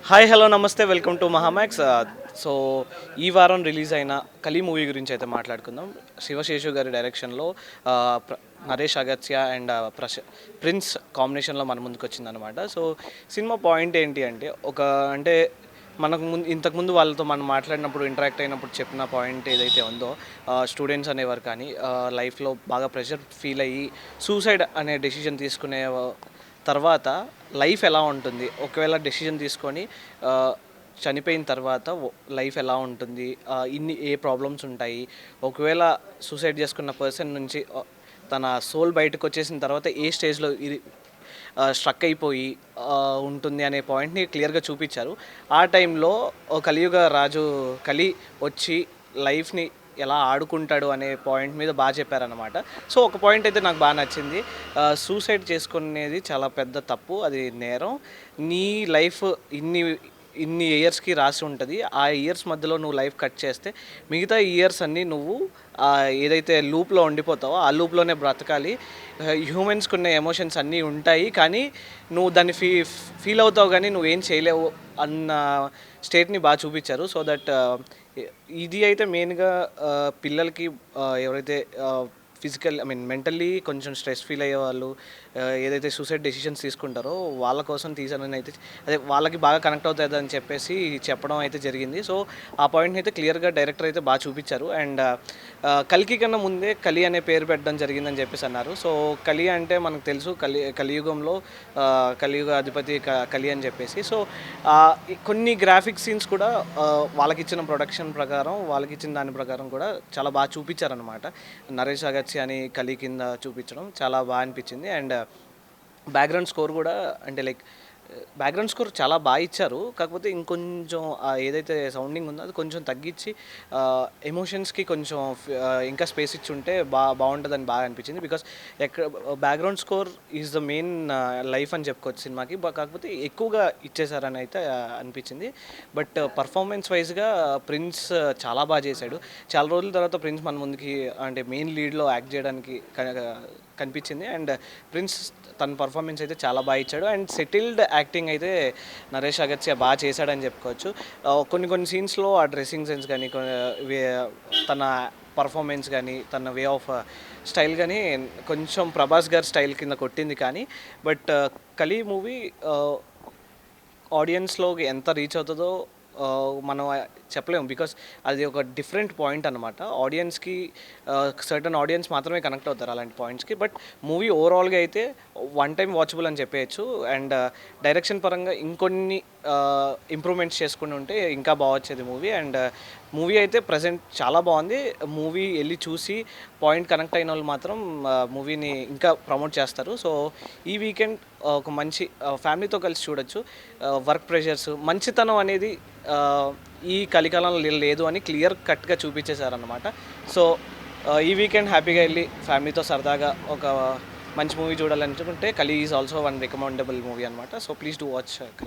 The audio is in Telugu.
హాయ్ హలో నమస్తే వెల్కమ్ టు మహామాక్స్. సో ఈ వారం రిలీజ్ అయిన కలి మూవీ గురించి అయితే మాట్లాడుకుందాం. శివశేషు గారి డైరెక్షన్లో నరేష్ అగత్య అండ్ ప్రిన్స్ కాంబినేషన్లో మన ముందుకు వచ్చిందనమాట. సో సినిమా పాయింట్ ఏంటి అంటే అంటే మనకు ఇంతకుముందు వాళ్ళతో మనం మాట్లాడినప్పుడు ఇంటరాక్ట్ అయినప్పుడు చెప్పిన పాయింట్ ఏదైతే ఉందో, స్టూడెంట్స్ అనేవారు కానీ లైఫ్లో బాగా ప్రెషర్ ఫీల్ అయ్యి సూసైడ్ అనే డెసిషన్ తీసుకునే తర్వాత లైఫ్ ఎలా ఉంటుంది, ఒకవేళ డెసిషన్ తీసుకొని చనిపోయిన తర్వాత లైఫ్ ఎలా ఉంటుంది, ఏ ప్రాబ్లమ్స్ ఉంటాయి, ఒకవేళ సూసైడ్ చేసుకున్న పర్సన్ నుంచి తన సోల్ బయటకు వచ్చేసిన తర్వాత ఏ స్టేజ్లో ఇది స్ట్రక్ అయిపోయి ఉంటుంది అనే పాయింట్ని క్లియర్గా చూపించారు. ఆ టైంలో కలియుగ రాజు కలి వచ్చి లైఫ్ని ఎలా ఆడుకుంటాడు అనే పాయింట్ మీద బాగా చెప్పారనమాట. సో ఒక పాయింట్ అయితే నాకు బాగా నచ్చింది. సూసైడ్ చేసుకునేది చాలా పెద్ద తప్పు, అది నేరం. నీ లైఫ్ ఇన్ని ఇన్ని ఇయర్స్కి రాసి ఉంటుంది. ఆ ఇయర్స్ మధ్యలో నువ్వు లైఫ్ కట్ చేస్తే మిగతా ఇయర్స్ అన్నీ నువ్వు ఏదైతే లూప్లో ఉండిపోతావో ఆ లూప్లోనే బ్రతకాలి. హ్యూమన్స్కి ఉన్న ఎమోషన్స్ అన్నీ ఉంటాయి, కానీ నువ్వు దాన్ని ఫీల్ అవుతావు కానీ నువ్వేం చేయలేవు అన్న స్టేట్ని బాగా చూపించారు. సో దట్ ఇది అయితే మెయిన్గా పిల్లలకి ఎవరైతే మెంటల్లీ కొంచెం స్ట్రెస్ ఫీల్ అయ్యే వాళ్ళు ఏదైతే సూసైడ్ డెసిషన్స్ తీసుకుంటారో వాళ్ళ కోసం తీసానని అయితే, అదే వాళ్ళకి బాగా కనెక్ట్ అవుతుంది అని చెప్పేసి చెప్పడం అయితే జరిగింది. సో ఆ పాయింట్ని అయితే క్లియర్గా డైరెక్టర్ అయితే బాగా చూపించారు. అండ్ కల్కి కన్నా ముందే కలి అనే పేరు పెట్టడం జరిగిందని చెప్పేసి అన్నారు. సో కలి అంటే మనకు తెలుసు, కలియుగంలో కలియుగ అధిపతి కలి అని చెప్పేసి. సో కొన్ని గ్రాఫిక్ సీన్స్ కూడా వాళ్ళకి ఇచ్చిన ప్రొడక్షన్ ప్రకారం, వాళ్ళకి ఇచ్చిన దాని ప్రకారం కూడా చాలా బాగా చూపించారనమాట. నరేష్ అగత్య అని కలి కింద చూపించడం చాలా బాగా అనిపించింది. అండ్ బ్యాక్గ్రౌండ్ స్కోర్ కూడా అంటే బ్యాక్గ్రౌండ్ స్కోర్ చాలా బాగా ఇచ్చారు. కాకపోతే ఇంకొంచెం ఏదైతే సౌండింగ్ ఉందో అది కొంచెం తగ్గించి ఎమోషన్స్కి కొంచెం ఇంకా స్పేస్ ఇచ్చి ఉంటే బాగుంటుందని బాగా అనిపించింది. Because background score is the main life అని చెప్పుకోవచ్చు సినిమాకి. కాకపోతే ఎక్కువగా ఇచ్చేసారని అయితే అనిపించింది. బట్ పర్ఫార్మెన్స్ వైజ్గా ప్రిన్స్ చాలా బాగా చేశాడు. చాలా రోజుల తర్వాత ప్రిన్స్ మన ముందుకి అంటే మెయిన్ లీడ్లో యాక్ట్ చేయడానికి కనిపించింది. అండ్ ప్రిన్స్ తన పర్ఫార్మెన్స్ అయితే చాలా బాగా ఇచ్చాడు. అండ్ సెటిల్డ్ యాక్టింగ్ అయితే నరేష్ అగత్య బాగా చేశాడని చెప్పుకోవచ్చు. కొన్ని సీన్స్లో ఆ డ్రెస్సింగ్ సెన్స్ కానీ తన పర్ఫార్మెన్స్ కానీ తన వే ఆఫ్ స్టైల్ కానీ కొంచెం ప్రభాస్ గారి స్టైల్ కింద కొట్టింది. కానీ బట్ కలి మూవీ ఆడియన్స్లోకి ఎంత రీచ్ అవుతుందో మనం చెప్పలేము. బికాస్ అది ఒక డిఫరెంట్ పాయింట్ అనమాట. ఆడియన్స్కి సర్టన్ ఆడియన్స్ మాత్రమే కనెక్ట్ అవుతారు అలాంటి పాయింట్స్కి. బట్ మూవీ ఓవరాల్గా అయితే వన్ టైం వాచబుల్ అని చెప్పేయచ్చు. అండ్ డైరెక్షన్ పరంగా ఇంకొన్ని ఇంప్రూవ్మెంట్స్ చేసుకుని ఉంటే ఇంకా బాగా వచ్చేది మూవీ. అండ్ మూవీ అయితే ప్రజెంట్ చాలా బాగుంది. మూవీ వెళ్ళి చూసి పాయింట్ కనెక్ట్ అయిన వాళ్ళు మాత్రం మూవీని ఇంకా ప్రమోట్ చేస్తారు. సో ఈ వీకెండ్ ఒక మంచి ఫ్యామిలీతో కలిసి చూడొచ్చు. వర్క్ ప్రెషర్స్, మంచితనం అనేది ఈ కలికాలంలో లేదు అని క్లియర్ కట్గా చూపించేశారనమాట. సో ఈ వీకెండ్ హ్యాపీగా వెళ్ళి ఫ్యామిలీతో సరదాగా ఒక మంచి మూవీ చూడాలనుకుంటే కలి is also one recommendable movie అనమాట. సో ప్లీజ్ డూ వాచ్ కలి.